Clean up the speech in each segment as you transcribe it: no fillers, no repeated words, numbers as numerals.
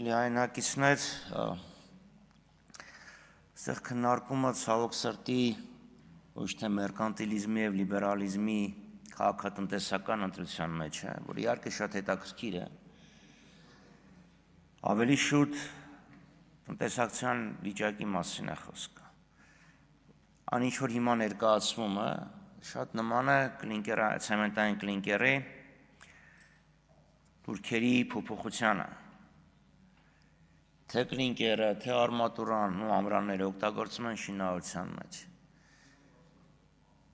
Հարգելի հայրենակիցներ, այստեղ քննարկումը ցավոք սրտի ոչ թե մերկանտիլիզմի եւ լիբերալիզմի քաղաքատնտեսական ընտրության մեջ է, որ իհարկե շատ հետաքրքիր է։ Ավելի շուտ տնտեսական վիճակի մասին է խոսքը։ Այն ինչ որ հիմա ներկայացվում է, շատ նման է ցեմենտային կլինկերի տուրքերի փոփոխությանը։ Թե կլինկերը, թե արմատուրան ու ամրանները օգտագործում են շինարարության մեջ։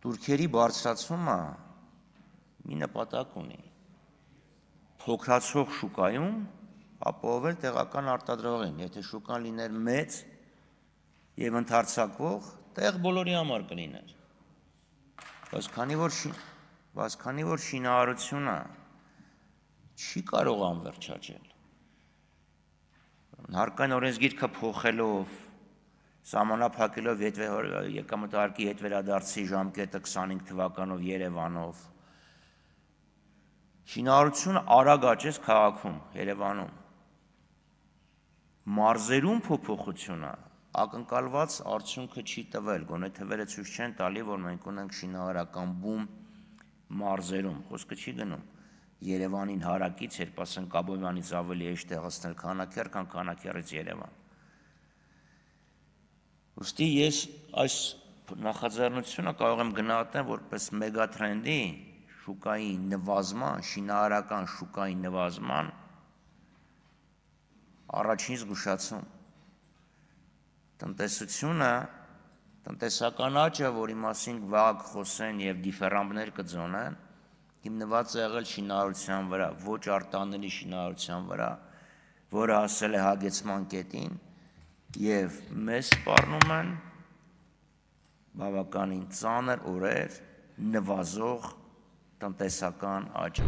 Տուրքերի բարձրացումը մի նպատակ ունի։ Փոքրացող շուկայում ապահովել տեղական արտադրողին, եթե շուկան լիներ մեծ եւ ընդարձակվող, տեղ բոլորի համար կլիներ։ Բայց քանի որ շինարարությունը չի կարող անվերջաճել, հարկային օրենսգիրքը փոխելով, սահմանափակելով եկամտահարկի հետվերադարձի ժամկետը 25 թվականով Երևանով, շինարարությունը արագ աճեց քաղաքում, Երևանում։ Մարզերում փոփոխությունը ակնկալված արդյունքը չի տվել, գոնե թվերը ցույց չեն տալի, որ մենք ունենք շինարարական բում մարզերում, խոսքը չի գնում Երևանին հարակից, երբ ասենք Աբովյանից ավելի էջ տեղացնել Քանաքեռ, քան Քանաքեռից Երևան։ Ուստի ես այս նախաձեռնությունը կարող եմ գնահատել որպես մեգատրենդի շուկայի նվազման, շինարարական շուկայի նվազման առաջին զգուշացում։ Տնտեսությունը, տնտեսական աճը, որի մասին վաղ խոսեն եւ դիֆերանբներ կձոնեն, հիմնված է եղել շինարարության վրա, ոչ արտանելի շինարարության վրա, որը հասել է հագեցման կետին եւ մեզ սպառնում են բավականին ծանր օրեր նվազող տնտեսական աճ։